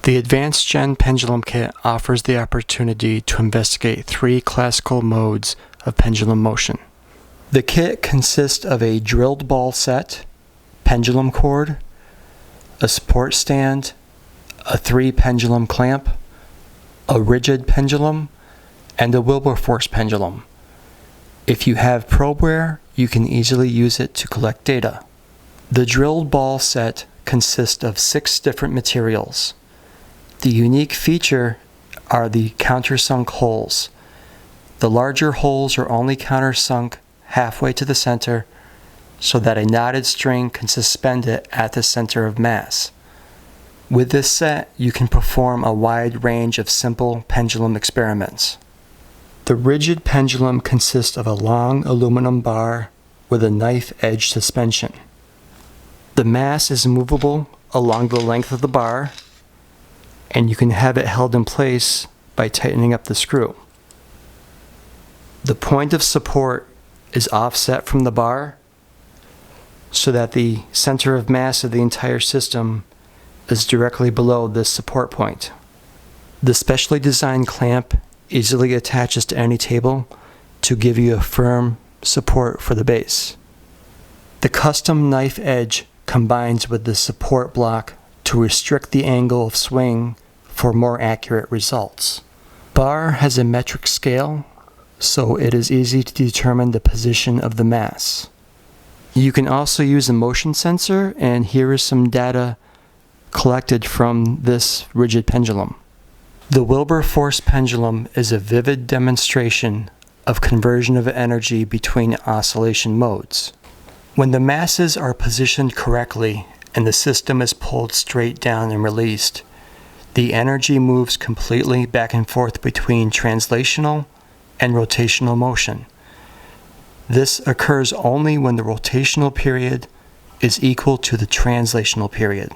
The AdvancedGen Pendulum Kit offers the opportunity to investigate 3 classical modes of pendulum motion. The kit consists of a drilled ball set, pendulum cord, a support stand, a 3 pendulum clamp, a rigid pendulum, and a Wilberforce pendulum. If you have probeware, you can easily use it to collect data. The drilled ball set consists of 6 different materials. The unique feature are the countersunk holes. The larger holes are only countersunk halfway to the center so that a knotted string can suspend it at the center of mass. With this set, you can perform a wide range of simple pendulum experiments. The rigid pendulum consists of a long aluminum bar with a knife edge suspension. The mass is movable along the length of the bar, and you can have it held in place by tightening up the screw. The point of support is offset from the bar so that the center of mass of the entire system is directly below this support point. The specially designed clamp easily attaches to any table to give you a firm support for the base. The custom knife edge combines with the support block to restrict the angle of swing for more accurate results. Bar has a metric scale, so it is easy to determine the position of the mass. You can also use a motion sensor, and here is some data collected from this rigid pendulum. The Wilberforce pendulum is a vivid demonstration of conversion of energy between oscillation modes. When the masses are positioned correctly and the system is pulled straight down and released, the energy moves completely back and forth between translational and rotational motion. This occurs only when the rotational period is equal to the translational period.